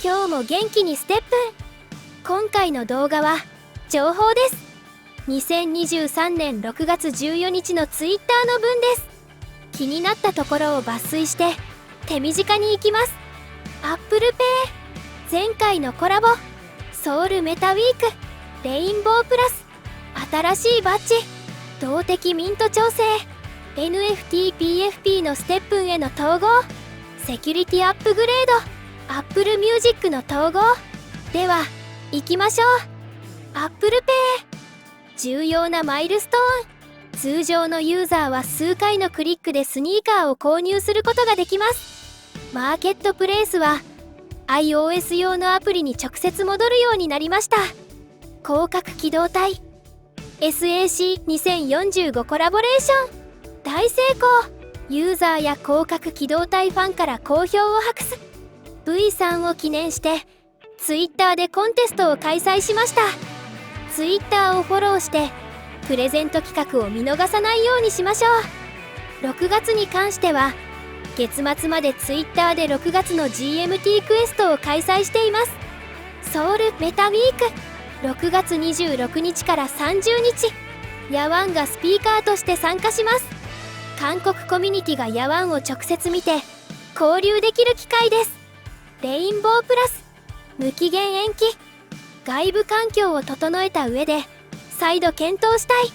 今日も元気にステップン。今回の動画は情報です。2023年6月14日のツイッターの文です。気になったところを抜粋して手短にいきます。Apple Pay、前回のコラボ、ソウルメタウィーク、レインボープラス、新しいバッジ、動的ミント調整、NFT、PFP のステップンへの統合、セキュリティアップグレード、Apple Music の統合。では行きましょう。 Apple Pay、 重要なマイルストーン。通常のユーザーは数回のクリックでスニーカーを購入することができます。マーケットプレイスは iOS 用のアプリに直接戻るようになりました。広角機動隊 SAC2045 コラボレーション大成功。ユーザーや広角機動隊ファンから好評を博す。 V さんを記念してツイッターでコンテストを開催しました。ツイッターをフォローしてプレゼント企画を見逃さないようにしましょう。6月に関しては月末までツイッターで6月の GMT クエストを開催しています。ソウルメタウィーク6月26日から30日、ヤワンがスピーカーとして参加します。韓国コミュニティがヤワンを直接見て交流できる機会です。レインボープラス、無期限延期、外部環境を整えた上で再度検討したい。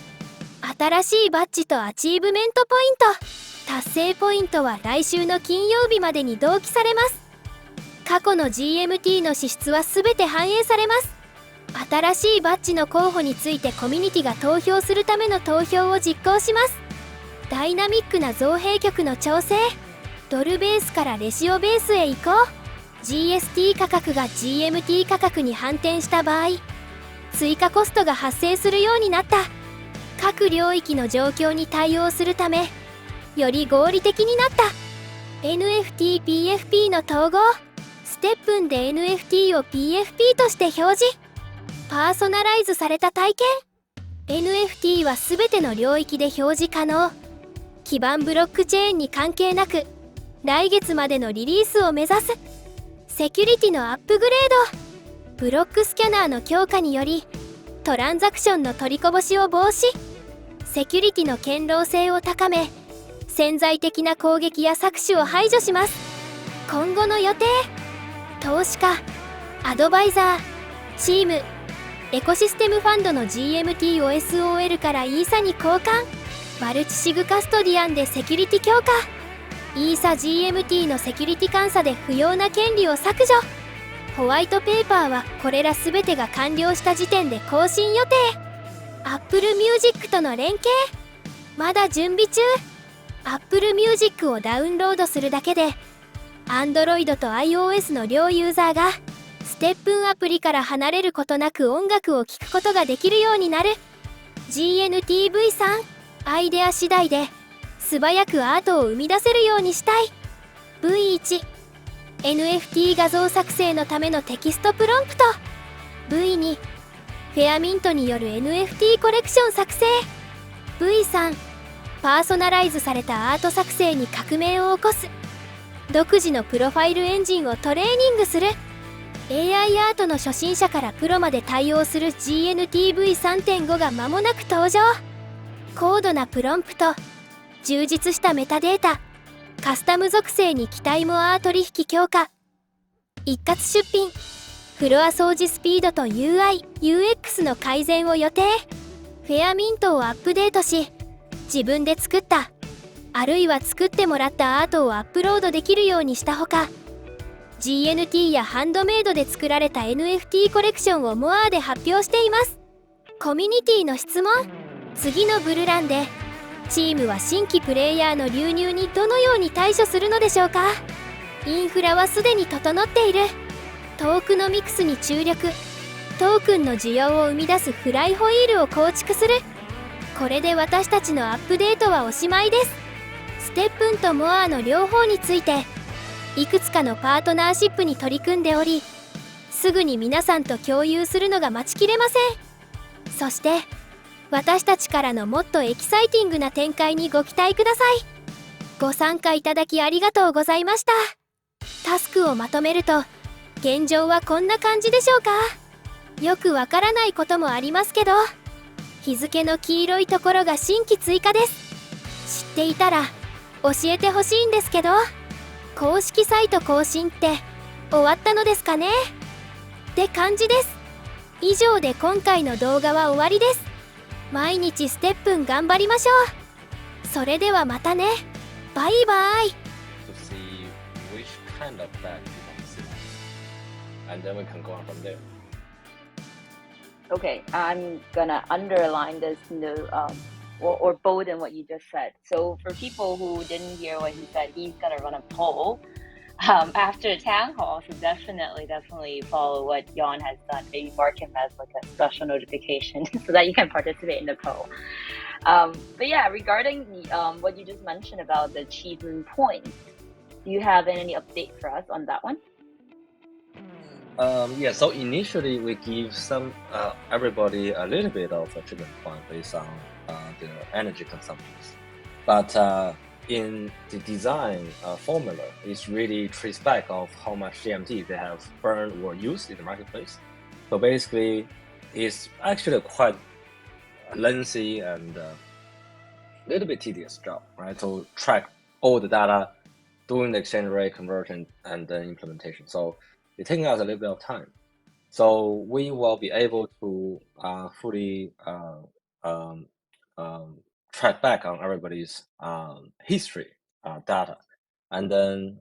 新しいバッジとアチーブメントポイント、達成ポイントは来週の金曜日までに同期されます。過去の GMT の支出は全て反映されます。新しいバッジの候補についてコミュニティが投票するための投票を実行します。ダイナミックな造幣局の調整、ドルベースからレシオベースへ移行、GST 価格が GMT 価格に反転した場合追加コストが発生するようになった。各領域の状況に対応するためより合理的になった。 NFT、PFP の統合、ステップンで NFT を PFP として表示、パーソナライズされた体験。 NFT は全ての領域で表示可能。基盤ブロックチェーンに関係なく来月までのリリースを目指す。セキュリティのアップグレード、ブロックスキャナーの強化によりトランザクションの取りこぼしを防止、セキュリティの堅牢性を高め潜在的な攻撃や搾取を排除します。今後の予定、投資家、アドバイザー、チーム、エコシステムファンドの GMT を SOL からイーサに交換、マルチシグカストディアンでセキュリティ強化、イーサ GMT のセキュリティ監査で不要な権利を削除。ホワイトペーパーはこれら全てが完了した時点で更新予定。 Apple Music との連携まだ準備中。 Apple Music をダウンロードするだけで Android と iOS の両ユーザーがステップンアプリから離れることなく音楽を聴くことができるようになる。 GNTV さん、アイデア次第で素早くアートを生み出せるようにしたい。 V1、 NFT 画像作成のためのテキストプロンプト。 V2、 フェアミントによる NFT コレクション作成。 V3、 パーソナライズされたアート作成に革命を起こす。独自のプロファイルエンジンをトレーニングする。 AI アートの初心者からプロまで対応する GNTV3.5 が間もなく登場。高度なプロンプト、充実したメタデータ、カスタム属性に期待もアー取引強化。一括出品、フロア掃除スピードと UI、UX の改善を予定。フェアミントをアップデートし自分で作ったあるいは作ってもらったアートをアップロードできるようにしたほか、 GNT やハンドメイドで作られた NFT コレクションをモアで発表しています。コミュニティの質問、次のブルランでチームは新規プレイヤーの流入にどのように対処するのでしょうか。インフラはすでに整っている。トークノミクスに注力、トークンの需要を生み出すフライホイールを構築する。これで私たちのアップデートはおしまいです。ステップンとモアの両方についていくつかのパートナーシップに取り組んでおり、すぐに皆さんと共有するのが待ちきれません。そして私たちからのもっとエキサイティングな展開にご期待ください。ご参加いただきありがとうございました。タスクをまとめると現状はこんな感じでしょうか。よくわからないこともありますけど、日付の黄色いところが新規追加です。知っていたら教えてほしいんですけど、公式サイト更新って終わったのですかねって感じです。以上で今回の動画は終わりです。毎日ステップン頑張りましょう。それではまたね。バイバイ。 To see which kind of bag you want to see, and then we can go on from there. Okay, I'm gonna underline this or bolden what you just said. So for people who didn't hear what he said, he's gonna run a poll after the town hall. So definitely follow what Jan has done. Maybe mark him as like a special notification so that you can participate in the poll. But yeah, regarding what you just mentioned about the achievement points, do you have any update for us on that one? Yeah, so initially we give some everybody a little bit of achievement point based on their energy consumptions, but in the design formula, it's really trace back of how much GMT they have burned or used in the marketplace. So basically, it's actually a quite lengthy and little bit tedious job, right? To track all the data, doing the exchange rate conversion and then implementation. So it's taking us a little bit of time. So we will be able to fully track back on everybody's history data, and then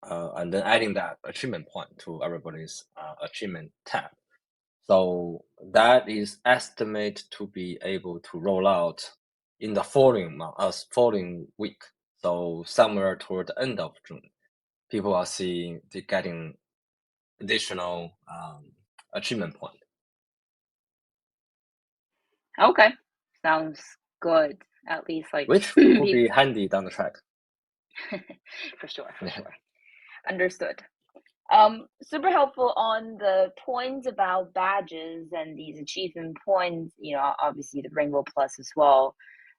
adding that achievement point to everybody's achievement tab. So that is estimated to be able to roll out in the following week. So somewhere toward the end of June, people are seeing getting additional achievement point. Okay, sounds good. At least like Which will be handy down the track. for sure. Understood. Super helpful on the points about badges and these achievement points, obviously the Rainbow Plus as well.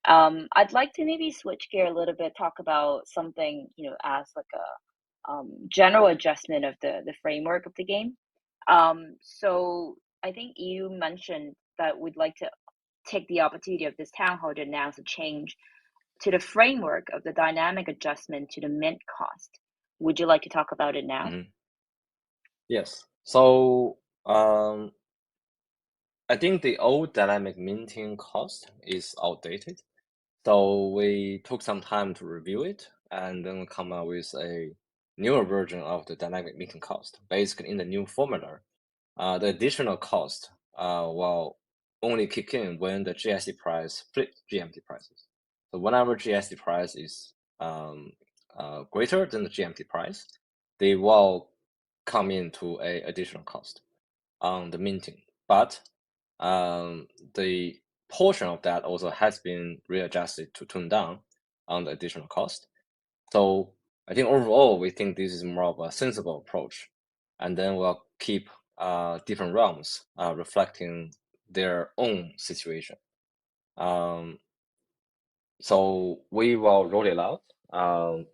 I'd like to maybe switch gear a little bit, talk about something, as like a general adjustment of the framework of the game. So I think you mentioned that we'd like to take the opportunity of this town hall to announce a change to the framework of the dynamic adjustment to the mint cost. Would you like to talk about it now? Mm-hmm. Yes. So I think the old dynamic minting cost is outdated. So we took some time to review it and then come up with a newer version of the dynamic minting cost. Basically, in the new formula, the additional cost will only kick in when the GSD price flips GMT prices. So whenever GSD price is greater than the GMT price, they will come into a additional cost on the minting. But the portion of that also has been readjusted to tone down on the additional cost. So I think overall, we think this is more of a sensible approach, and then we'll keep different realms reflecting their own situation. So we will roll it out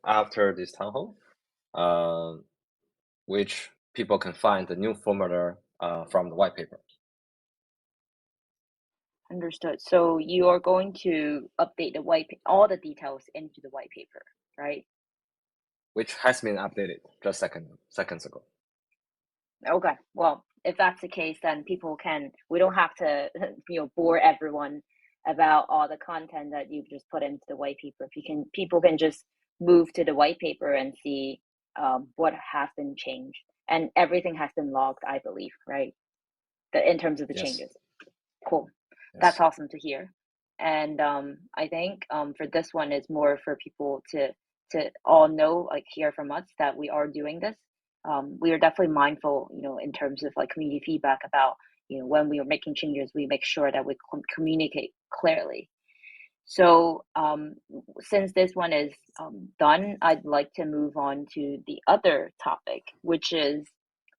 after this town hall, which people can find the new formula from the white paper. Understood. So you are going to update all the details into the white paper, right? Which has been updated just seconds ago. Okay. Well, if that's the case, then we don't have to, bore everyone about all the content that you've just put into the white paper. People can just move to the white paper and see what has been changed, and everything has been logged, I believe, right? In terms of the Yes. changes. Cool. Yes. That's awesome to hear. And I think for this one is more for people to all know, like hear from us that we are doing this. We are definitely mindful, in terms of like community feedback about, when we are making changes, we make sure that we communicate clearly. So since this one is done, I'd like to move on to the other topic, which is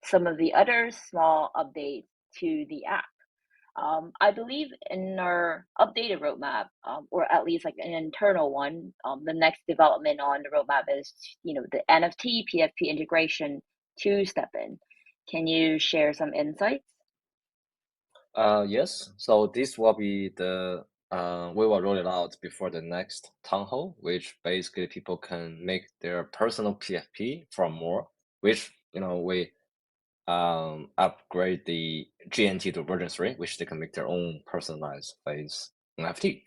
some of the other small updates to the app. I believe in our updated roadmap, or at least like an internal one, the next development on the roadmap is, the NFT PFP integration to STEPN. Can you share some insights? Yes. So this will be the we will roll it out before the next town hall, which basically people can make their personal PFP from more, which we upgrade the GNT to version 3, which they can make their own personalized face NFT.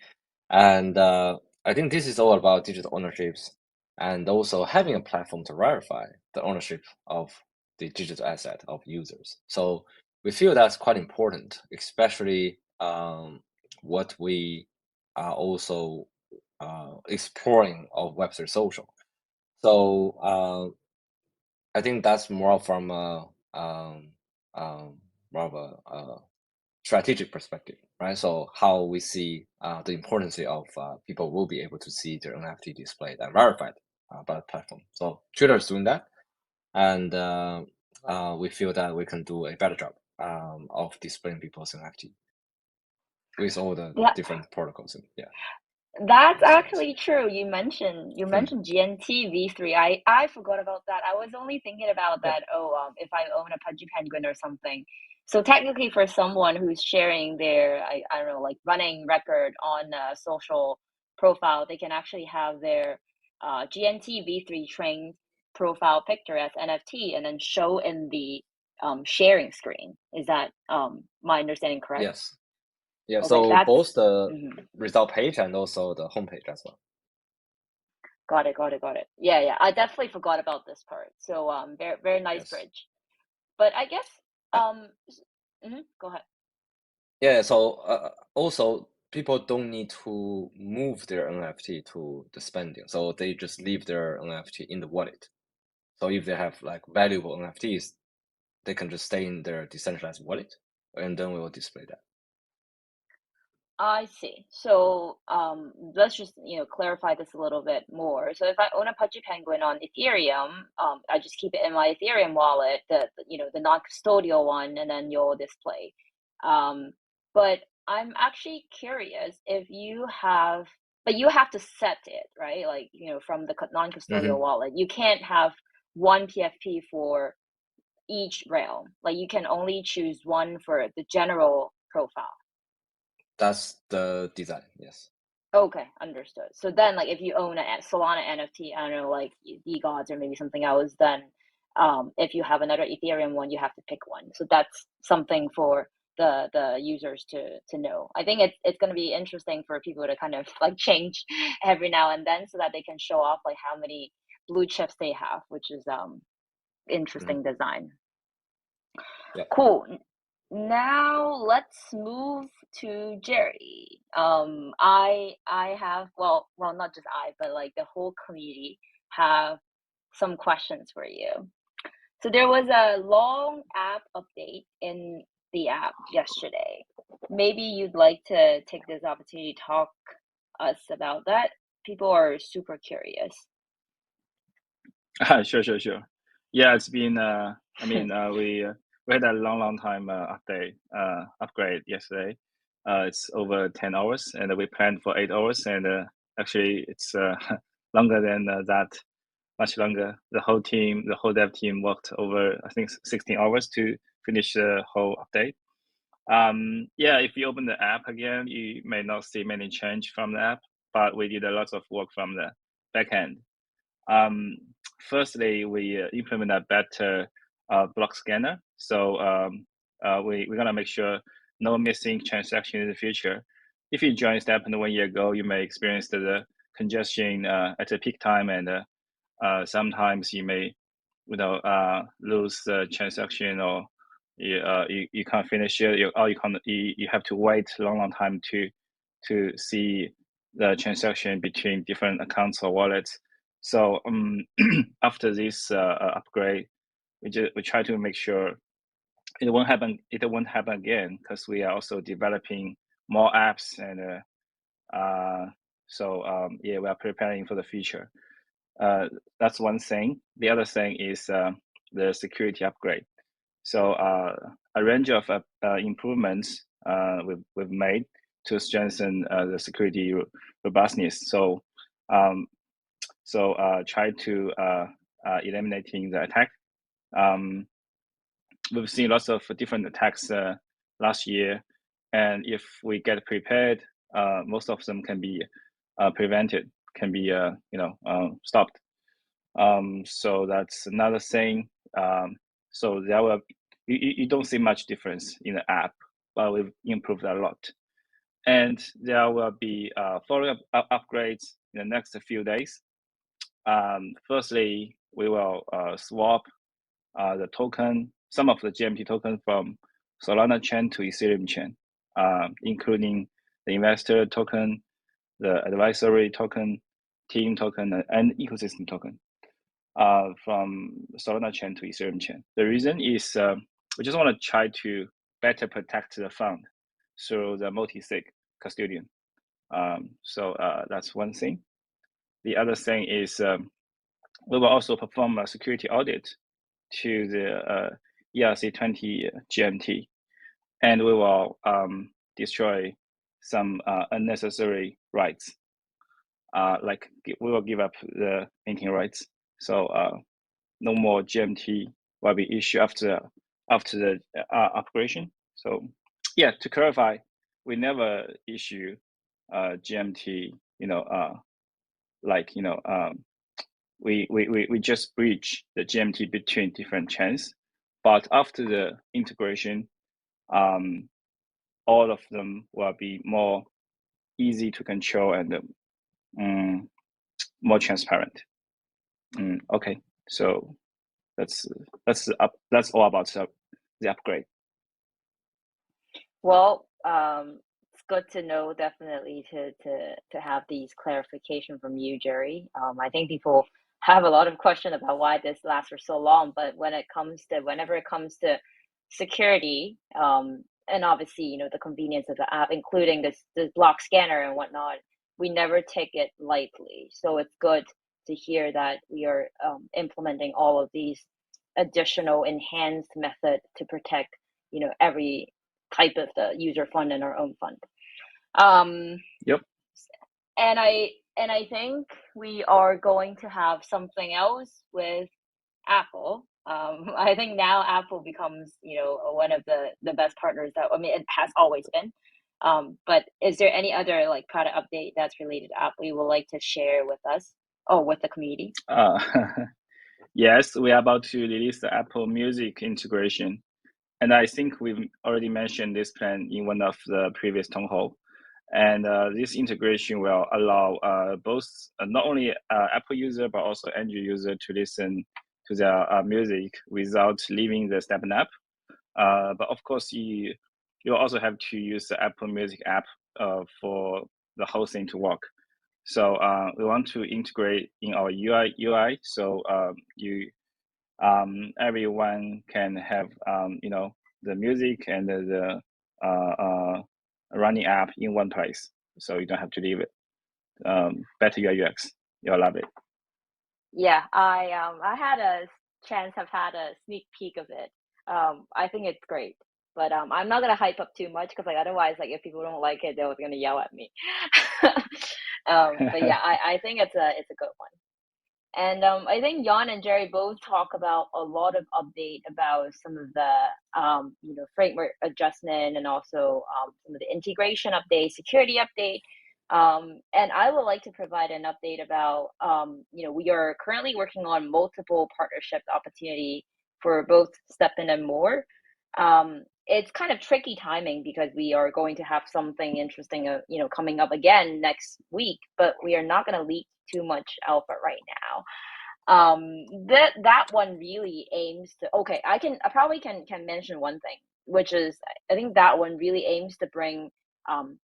And I think this is all about digital ownerships and also having a platform to verify the ownership of the digital asset of users. So we feel that's quite important, especially what we are also exploring of Web3 social. So I think that's more from more of a strategic perspective, right? So how we see the importance of people will be able to see their NFT displayed and verified by the platform. So Twitter is doing that, and we feel that we can do a better job of displaying people's NFT with all the Yeah. different protocols. Yeah. That's Makes sense. actually true. You mentioned GNT v3. I forgot about that. I was only thinking about Yeah. that. If I own a Pudgy Penguin or something. So technically, for someone who's sharing their I don't know, like running record on a social profile, they can actually have their GNT v3 trained profile picture as NFT and then show in the sharing screen. Is that my understanding correct? Yes. Yeah. Okay, So that's both the mhm. result page and also the homepage as well. Got it. Yeah. I definitely forgot about this part. So very nice Yes. bridge. But I guess go ahead. Yeah, so also people don't need to move their NFT to the spending, so they just leave their NFT in the wallet. So if they have like valuable NFTs, they can just stay in their decentralized wallet, and then we will display that. I see. So let's just clarify this a little bit more. So if I own a Pudgy Penguin on Ethereum, I just keep it in my Ethereum wallet, the non-custodial one, and then you'll display. But I'm actually curious if you have, but you have to set it, right? Like from the non-custodial wallet, you can't have one PFP for each realm. Like you can only choose one for the general profile. That's the design, yes. Okay, understood. So then, like, if you own a Solana NFT, I don't know, like gods or maybe something else, then if you have another Ethereum one, you have to pick one. So that's something for the users to know. I think it's going to be interesting for people to kind of like change every now and then so that they can show off like how many blue chips they have, which is interesting design. Yep. Cool. Now let's move to Jerry. I have well not just I, but like the whole community have some questions for you. So there was a long app update in the app yesterday. Maybe you'd like to take this opportunity to talk us about that. People are super curious. Sure. Yeah, it's been we had a long time upgrade yesterday. It's over 10 hours, and we planned for 8 hours, and actually it's longer than that, much longer. The whole dev team worked over, I think, 16 hours to finish the whole update. Yeah, if you open the app again, you may not see many change from the app, but we did a lot of work from the backend. Firstly, we implement a better block scanner. So we're gonna make sure no missing transaction in the future. If you joined STEPN 1 year ago, you may experience the congestion at the peak time, and sometimes you may lose the transaction, or you can't finish it, or you have to wait a long time to see the transaction between different accounts or wallets. So after this upgrade, we try to make sure it won't happen again, because we are also developing more apps, and yeah, we are preparing for the future. That's one thing. The other thing is the security upgrade. So a range of improvements we've made to strengthen the security robustness. So try to eliminating the attack we've seen lots of different attacks last year, and if we get prepared, most of them can be prevented, can be stopped. So that's another thing. So there will you don't see much difference in the app, but we've improved a lot. And there will be follow-up upgrades in the next few days. Firstly, we will swap the token, some of the GMT token from Solana chain to Ethereum chain, including the investor token, the advisory token, team token, and ecosystem token from Solana chain to Ethereum chain. The reason is we just want to try to better protect the fund through the multi-sig custodian. So that's one thing. The other thing is we will also perform a security audit to the ERC20 GMT, and we will destroy some unnecessary rights. Like we will give up the minting rights, so no more GMT will be issued after the upgradation. So yeah, to clarify, we never issue GMT. We just bridge the GMT between different chains, but after the integration, all of them will be more easy to control and more transparent. Okay, so that's all about the upgrade. Well, it's good to know, definitely, to have these clarification from you, Jerry. I think people have a lot of question about why this lasts for so long, but whenever it comes to security, and obviously, the convenience of the app, including this block scanner and whatnot, we never take it lightly. So it's good to hear that we are implementing all of these additional enhanced method to protect, every type of the user fund and our own fund. Yep. And I think we are going to have something else with Apple. I think now Apple becomes, one of the best partners it has always been. But is there any other product update that's related to Apple you would like to share with us or with the community? Yes, we are about to release the Apple Music integration. And I think we've already mentioned this plan in one of the previous town hall. And this integration will allow both not only Apple user, but also Android user to listen to their music without leaving the STEPN app. But of course, you also have to use the Apple Music app for the whole thing to work. So we want to integrate in our UI, so everyone can have the music and the running app in one place, so you don't have to leave it. Better UI UX, you'll love it. Yeah, I had a have had a sneak peek of it. I think it's great, but I'm not gonna hype up too much because otherwise if people don't like it, they're gonna yell at me. But yeah, I think it's a good one. And I think Jan and Jerry both talk about a lot of update about some of the framework adjustment and also some of the integration update, security update. And I would like to provide an update about we are currently working on multiple partnership opportunity for both STEPN and more. It's kind of tricky timing because we are going to have something interesting coming up again next week, but we are not going to leak too much alpha right now. That one really aims to I probably can mention one thing, which is I think that one really aims to bring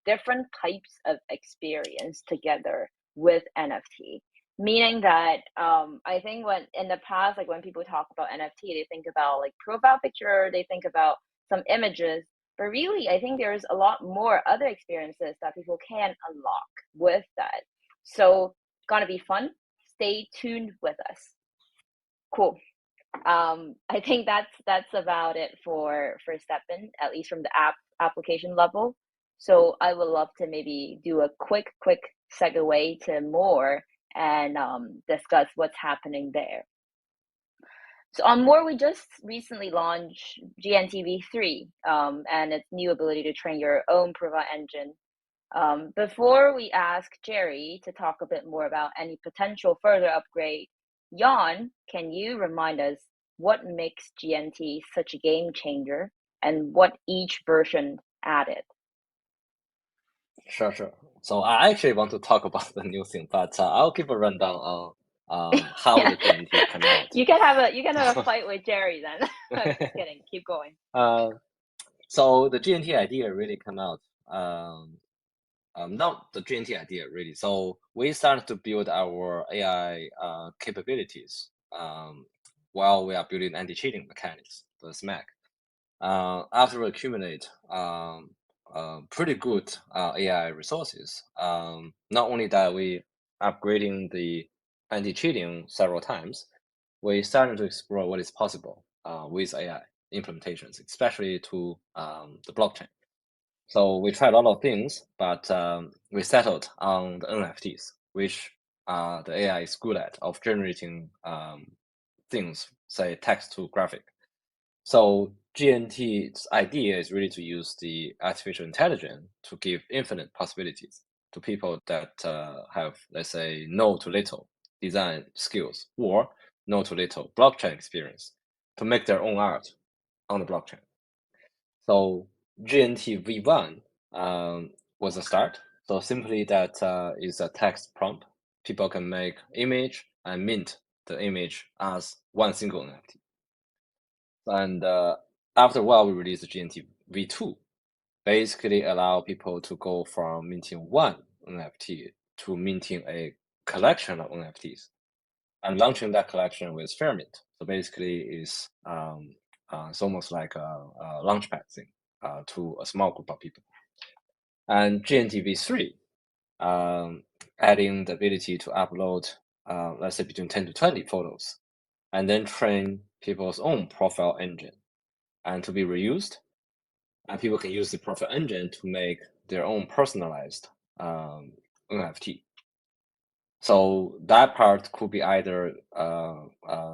different types of experience together with NFT. Meaning that I think when in the past, when people talk about NFT, they think about profile picture, they think about some images, but really I think there's a lot more other experiences that people can unlock with that. So it's gonna be fun. Stay tuned with us. Cool. I think that's about it for STEPN, at least from the application level. So I would love to maybe do a quick segue to more and discuss what's happening there. So on More, we just recently launched GNTV3 and its new ability to train your own profile engine. Before we ask Jerry to talk a bit more about any potential further upgrade, Jan, can you remind us what makes GNT such a game changer and what each version added? Sure. So I actually want to talk about the new thing, but I'll give a rundown on how the GNT came out. You can have a fight with Jerry then. Just kidding. Keep going. So the GNT idea really came out. Not the GNT idea really. So we started to build our AI capabilities while we are building anti-cheating mechanics, the SMAC. After we accumulate pretty good AI resources, not only that we upgrading the anti-cheating several times, we started to explore what is possible with AI implementations, especially to the blockchain. So we tried a lot of things, but we settled on the NFTs, which the AI is good at, of generating things, say text to graphic. So GNT's idea is really to use the artificial intelligence to give infinite possibilities to people that have, let's say, no to little design skills or no to little blockchain experience to make their own art on the blockchain. So GNT V1 was a start. So simply that is a text prompt. People can make image and mint the image as one single NFT. And after a while, we released the GNT V2, basically allow people to go from minting one NFT to minting a collection of NFTs and launching that collection with Fairmint. So basically it's almost like a launchpad thing to a small group of people. And GNT V3, adding the ability to upload, let's say between 10 to 20 photos, and then train people's own profile engine and to be reused. And people can use the profile engine to make their own personalized NFT. So that part could be either,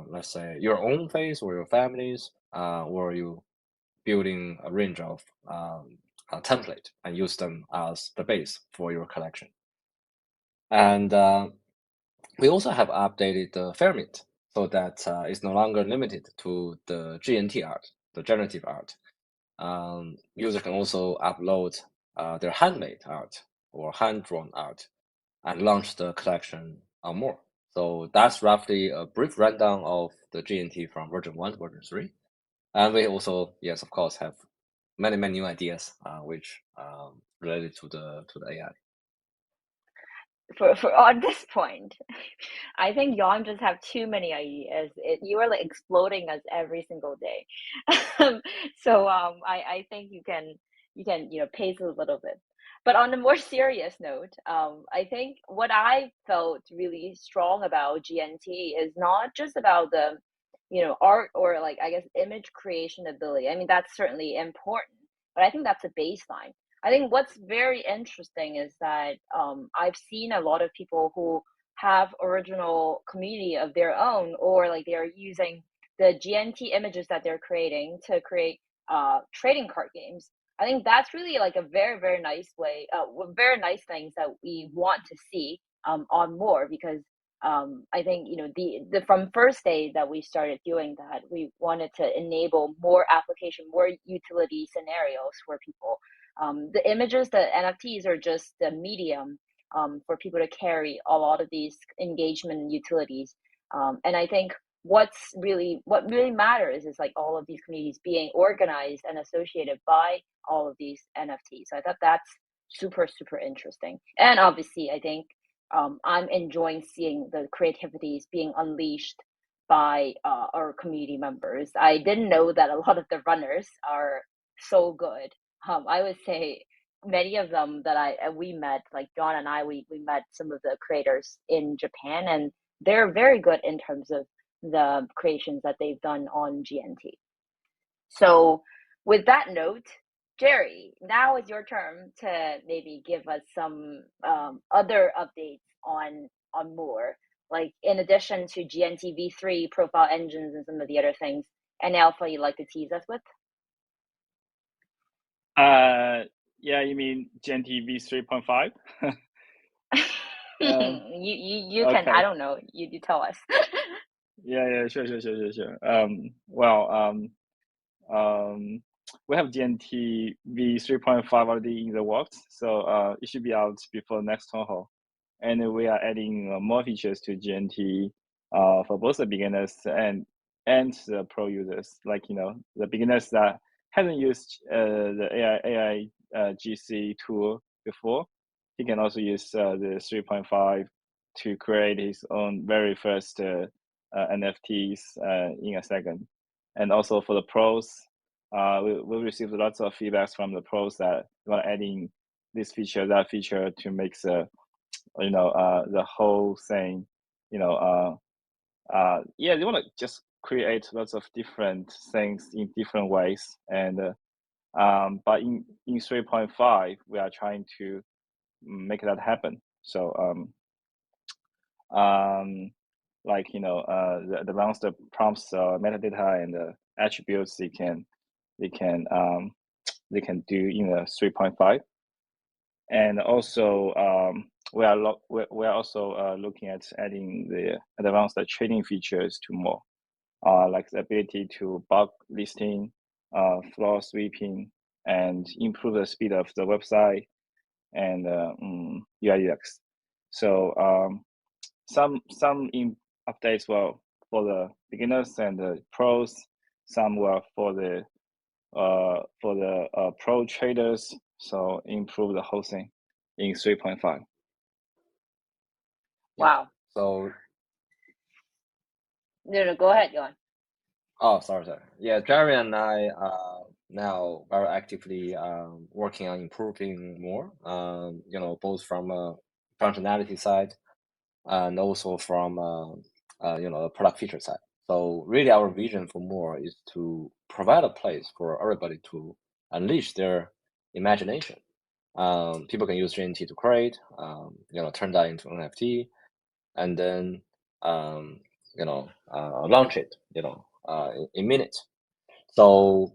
let's say, your own face or your family's, or you building a range of a template and use them as the base for your collection. And we also have updated the Fairmint so that it's no longer limited to the GNT art, the generative art. User can also upload their handmade art or hand-drawn art and launch the collection on More. So that's roughly a brief rundown of the GNT from version 1 to version 3. And we also, yes, of course, have many new ideas which related to the AI. For on this point, I think Jan just have too many ideas. You are like exploding us every single day. So I think you can pace a little bit. But on a more serious note, I think what I felt really strong about GNT is not just about the art or like I guess image creation ability. I mean that's certainly important, but I think that's a baseline. I think what's very interesting is that I've seen a lot of people who have original community of their own, or like they're using the GNT images that they're creating to create trading card games. I think that's really like a very nice way, very nice things that we want to see on More, because I think the from first day that we started doing that, we wanted to enable more application, more utility scenarios for people. The images, the NFTs are just the medium for people to carry a lot of these engagement utilities. And I think what really matters is like all of these communities being organized and associated by all of these NFTs. So I thought that's super interesting. And obviously, I think I'm enjoying seeing the creativities being unleashed by our community members. I didn't know that a lot of the runners are so good. I would say many of them that we met, like John and I, we met some of the creators in Japan, and they're very good in terms of the creations that they've done on GNT. So with that note, Jerry, now is your turn to maybe give us some other updates on More. like in addition to GNTV3 profile engines and some of the other things, any alpha you'd like to tease us with? Yeah, you mean GNTV 3.5? You can, okay. I don't know, you tell us. Yeah, sure. We have GNTV 3.5 already in the works, so it should be out before next town hall. And we are adding more features to GNT for both the beginners and the pro users. Like, the beginners that haven't used the AI GC tool before, he can also use the 3.5 to create his own very first NFTs in a second. And also for the pros, we received lots of feedbacks from the pros that want adding this feature, that feature to make the the whole thing, they want to just create lots of different things in different ways. And but in 3.5, we are trying to make that happen. So like the advanced prompts, metadata, and attributes they can do in the 3.5. And also we are also looking at adding the advanced trading features to more, like the ability to bulk listing, floor sweeping, and improve the speed of the website and UI UX. So some updates were for the beginners and the pros. Some were for the pro traders. So improve the whole thing in 3.5. Wow. So No, go ahead, Johan. Oh, sorry. Yeah, Jerry and I are now very actively working on improving more, both from a functionality side and also from the product feature side. So really our vision for more is to provide a place for everybody to unleash their imagination. People can use GNT to create, turn that into NFT, and then launch it, in minutes. So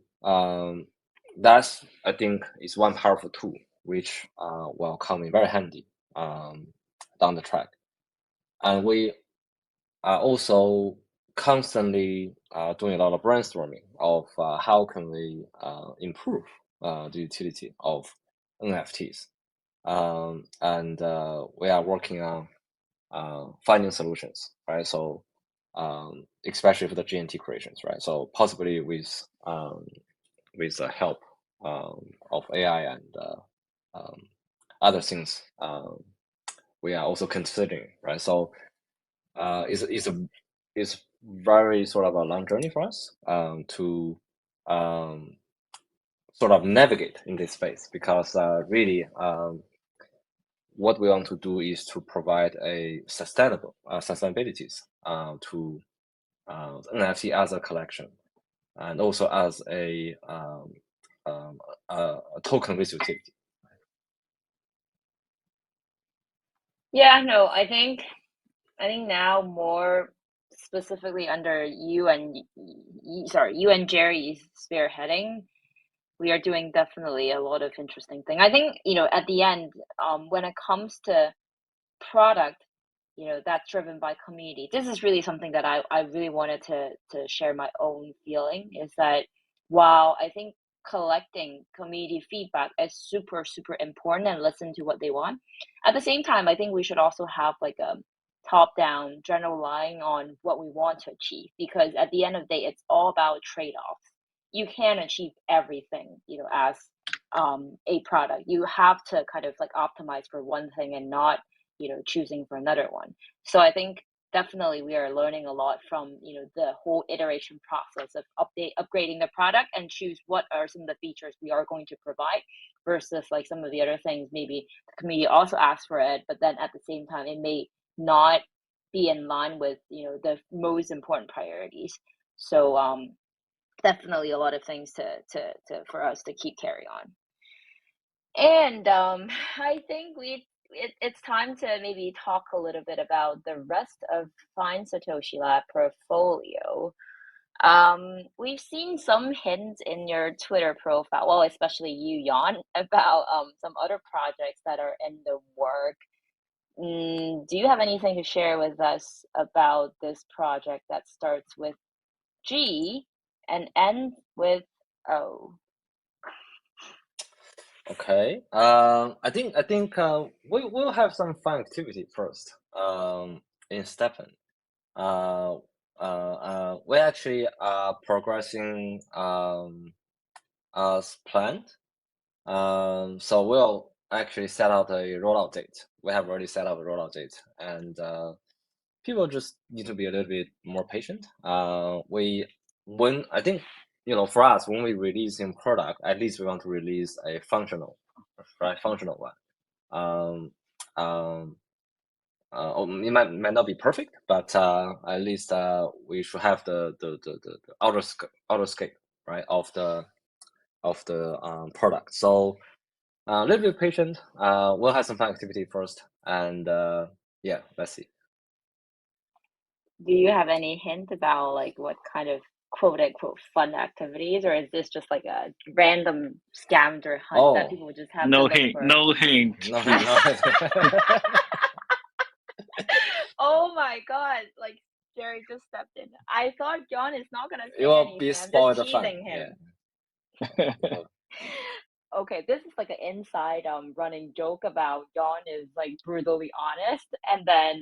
that's, I think, is one powerful tool which will come in very handy down the track. And we are also constantly doing a lot of brainstorming of how can we improve the utility of NFTs. And we are working on finding solutions, right? So especially for the GNT creations, right? So possibly with the help of AI and other things we are also considering, right? So it's very sort of a long journey for us to sort of navigate in this space, because really what we want to do is to provide a sustainabilities to NFT as a collection, and also as a token with utility. Yeah, no, I think now more specifically under you and Jerry's spearheading, we are doing definitely a lot of interesting things. I think, at the end, when it comes to product, that's driven by community. This is really something that I really wanted to share my own feeling, is that while I think collecting community feedback is super, super important and listen to what they want, at the same time, I think we should also have like a top-down general line on what we want to achieve, because at the end of the day, it's all about trade-offs. You can't achieve everything, as a product. You have to kind of like optimize for one thing and not choosing for another one. So I think definitely we are learning a lot from the whole iteration process of upgrading the product and choose what are some of the features we are going to provide, versus like some of the other things maybe the community also asks for it, but then at the same time it may not be in line with the most important priorities. So definitely a lot of things to for us to keep carry on. And I think it's time to maybe talk a little bit about the rest of Find Satoshi Lab portfolio. We've seen some hints in your Twitter profile, well, especially you, Jan, about some other projects that are in the work. Do you have anything to share with us about this project that starts with G and ends with O? Okay. I think we'll have some fun activity first. In STEPN. We actually are progressing as planned. So we'll actually set out a rollout date. We have already set out a rollout date, and people just need to be a little bit more patient. When I think, for us, when we release a product, at least we want to release a functional one. It might not be perfect, but at least we should have the outer scape, right, of the product. So a little bit patient. We'll have some fun activity first, and yeah, let's see. Do you have any hint about like what kind of quote unquote fun activities, or is this just like a random scavenger hunt that people just have to No look hint. for? No hint. No, no. Oh my god! Like Jerry just stepped in. I thought John is not gonna say It will anything. be I'm spoiled just fun. teasing him. Yeah. Okay, this is like an inside running joke about John is like brutally honest, and then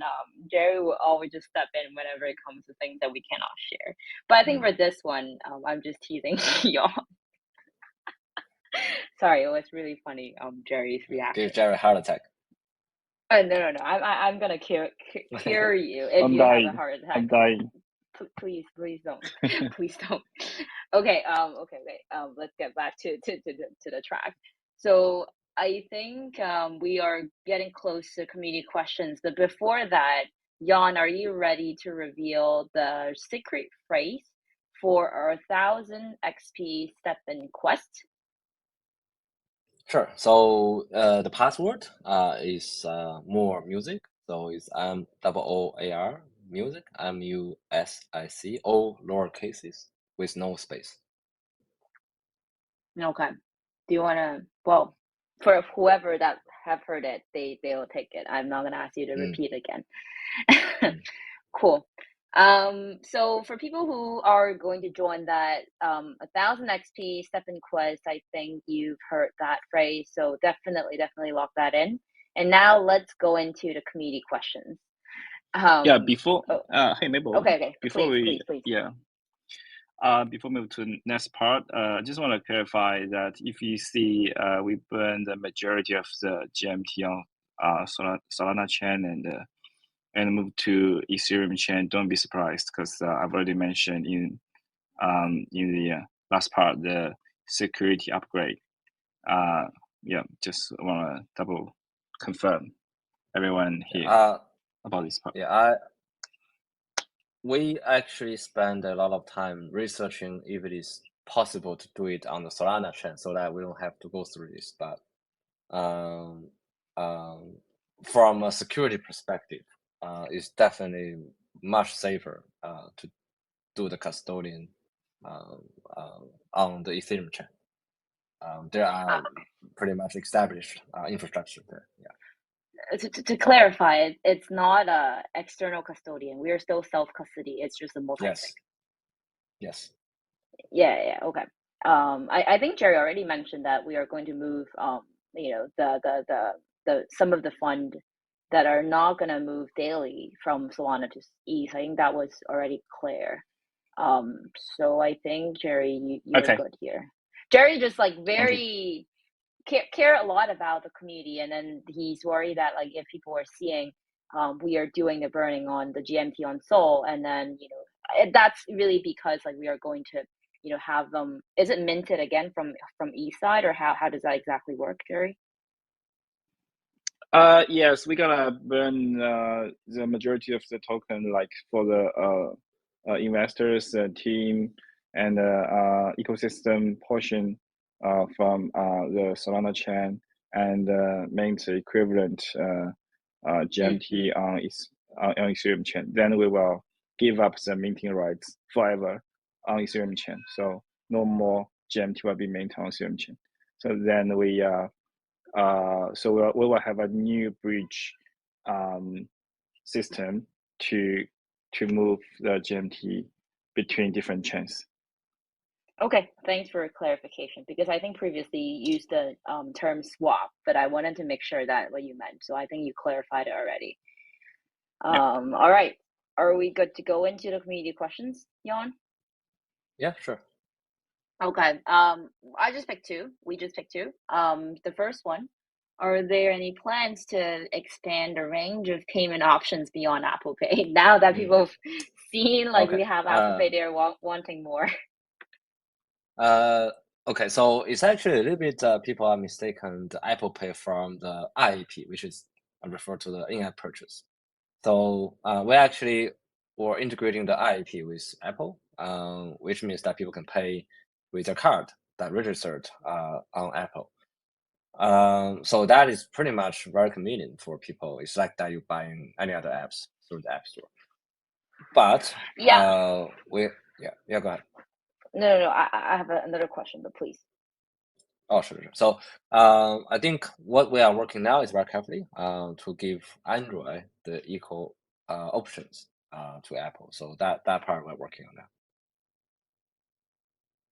Jerry will always just step in whenever it comes to things that we cannot share. But I think for this one, I'm just teasing y'all. Sorry, it was really funny. Jerry's reaction. Give Jerry a heart attack. No. I'm gonna cure you if I'm you dying. have a heart attack. I'm dying. Please don't. Please don't. Okay. Let's get back to the track. So I think we are getting close to community questions, but before that, Jan, are you ready to reveal the secret phrase for our 1000 XP STEPN quest? Sure. So the password is more music. So it's MOOAR music, MUSIC, all lower cases with no space. Okay. Do you want to? Well, for whoever that have heard it, they'll take it. I'm not gonna ask you to repeat again. Cool. So for people who are going to join that 1000 XP STEPN quest, I think you've heard that phrase. So definitely lock that in. And now let's go into the community questions. Before hey Mabel. Okay. Before please. Before we move to the next part, I just want to clarify that if you see we burn the majority of the GMT on Solana chain and move to Ethereum chain, don't be surprised because I've already mentioned in the last part the security upgrade. Just want to double confirm everyone here about this part. We actually spend a lot of time researching if it is possible to do it on the Solana chain so that we don't have to go through this. But from a security perspective, it's definitely much safer to do the custodian on the Ethereum chain. There are pretty much established infrastructure there. To clarify, it's not a external custodian. We are still self-custody. It's just a multi-sig. Yes. Yeah. Okay. I think Jerry already mentioned that we are going to move the some of the fund that are not going to move daily from Solana to ETH. I think that was already clear. So I think Jerry, you're good here. Jerry just like very care a lot about the community, and then he's worried that like if people are seeing we are doing the burning on the GMT on Sol, and then that's really because like we are going to have them. Is it minted again from ETH side, or how does that exactly work, Jerry? Yes, we're gonna burn the majority of the token, like for the investors, team, and ecosystem portion from the Solana chain. and mint equivalent GMT on Ethereum chain. Then we will give up the minting rights forever on Ethereum chain. So no more GMT will be minted on Ethereum chain. So then we will have a new bridge system to move the GMT between different chains. Okay, thanks for clarification, because I think previously you used the term swap, but I wanted to make sure that what you meant. So I think you clarified it already. All right, are we good to go into the community questions, Jan? Yeah, sure. Okay, I just picked two. We just picked two. The first one, are there any plans to expand the range of payment options beyond Apple Pay? Now that people have seen like we have Apple Pay, they're wanting more. Okay, so it's actually a little bit people are mistaken the Apple Pay from the IAP, which is referred to the in-app purchase. So we're integrating the IAP with Apple, which means that people can pay with their card that registered on Apple. So that is pretty much very convenient for people. It's like that you're buying any other apps through the App Store. But Yeah. Go ahead. No. I have another question, but please. Oh, sure. So I think what we are working now is very carefully to give Android the equal options to Apple. So that part we're working on now.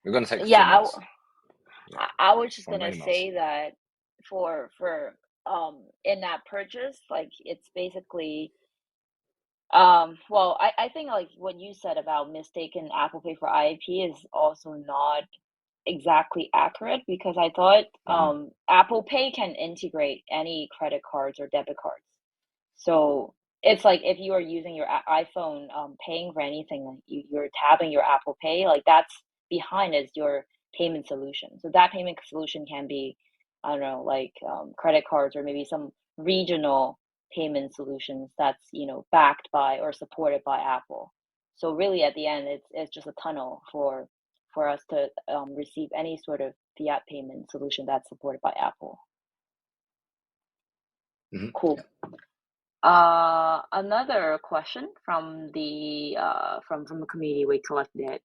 We're going to take I was just gonna say that for in-app purchase, like it's basically well, I think like what you said about mistaken Apple Pay for IAP is also not exactly accurate, because I thought Apple Pay can integrate any credit cards or debit cards. So it's like if you are using your iPhone paying for anything, like you're tabbing your Apple Pay, like that's behind is your payment solution. So that payment solution can be, I don't know, like credit cards or maybe some regional payment solutions that's, you know, backed by or supported by Apple. So really at the end it's just a tunnel for us to receive any sort of fiat payment solution that's supported by Apple. Cool. Another question from the from the community we collected.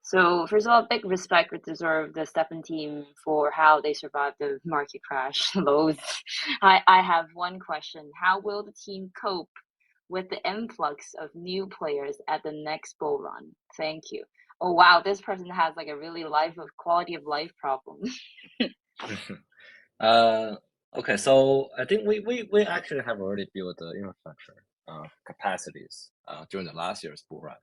So first of all, big respect deserve the STEPN team for how they survived the market crash lows. I have one question. How will the team cope with the influx of new players at the next bull run? Thank you. Oh wow, this person has like a really quality of life problem. Okay, so I think we actually have already built the infrastructure capacities during the last year's bull run.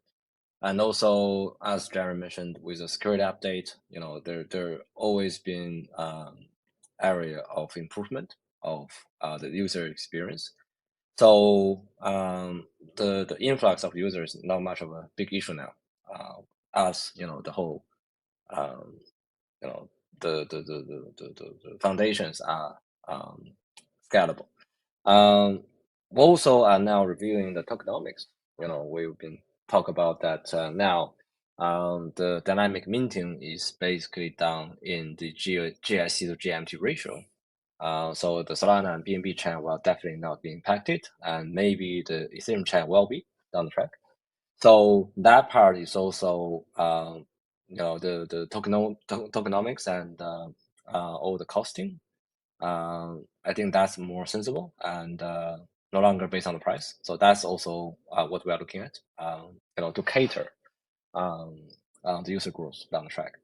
And also, as Jerry mentioned, with the security update, you know, there always been area of improvement of the user experience. So the influx of users is not much of a big issue now. As you know, the whole you know the foundations are scalable. We also are now reviewing the tokenomics. You know, we've been talk about that now. The dynamic minting is basically done in the GIC to GMT ratio. So the Solana and BNB chain will definitely not be impacted, and maybe the Ethereum chain will be down the track. So that part is also you know the tokenomics and all the costing. I think that's more sensible and no longer based on the price. So that's also what we are looking at, you know, to cater the user growth down the track.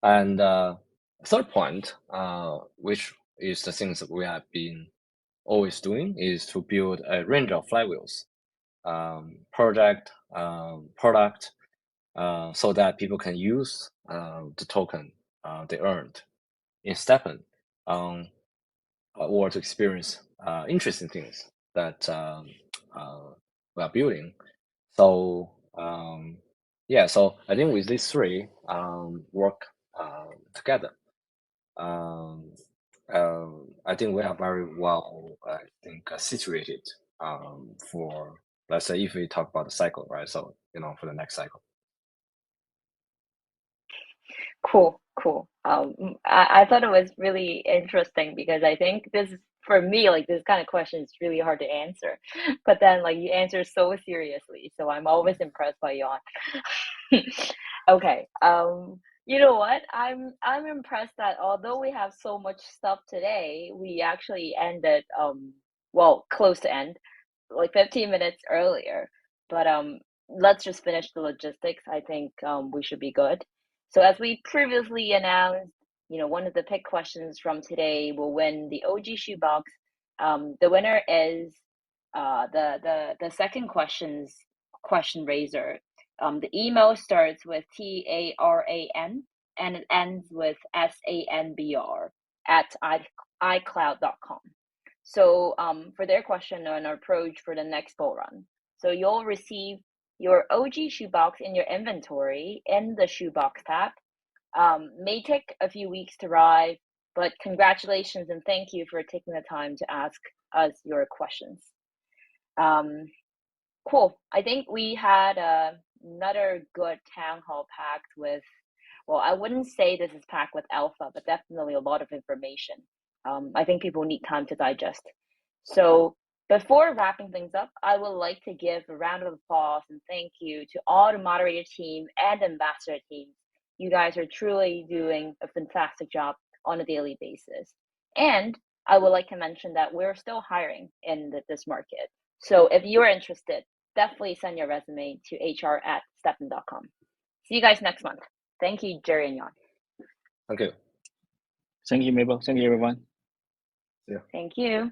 And third point, which is the things that we have been always doing, is to build a range of flywheels, product, so that people can use the token they earned in STEPN or to experience interesting things that we are building. So yeah, so I think with these three work together, I think we are very well, situated for, let's say, if we talk about the cycle, right? So, you know, for the next cycle. Cool. I thought it was really interesting because I think this, for me, like this kind of question is really hard to answer. But then like you answer so seriously, so I'm always impressed by you. Okay. You know what? I'm impressed that although we have so much stuff today, we actually ended well, close to end, like 15 minutes earlier. But let's just finish the logistics. I think we should be good. So as we previously announced, you know, one of the pick questions from today will win the OG shoebox. The winner is the second question raiser. The email starts with TARAN and it ends with SANBR at iCloud.com. So for their question on our approach for the next bull run. So you'll receive your OG shoebox in your inventory in the shoebox tab. May take a few weeks to arrive, but congratulations and thank you for taking the time to ask us your questions. Cool. I think we had another good town hall packed with, well, I wouldn't say this is packed with alpha, but definitely a lot of information. I think people need time to digest. So before wrapping things up, I would like to give a round of applause and thank you to all the moderator team and ambassador teams. You guys are truly doing a fantastic job on a daily basis. And I would like to mention that we're still hiring in this market. So if you're interested, definitely send your resume to hr@stepn.com. See you guys next month. Thank you, Jerry and Jan. Thank you. Thank you, Mabel. Thank you, everyone. Yeah. Thank you.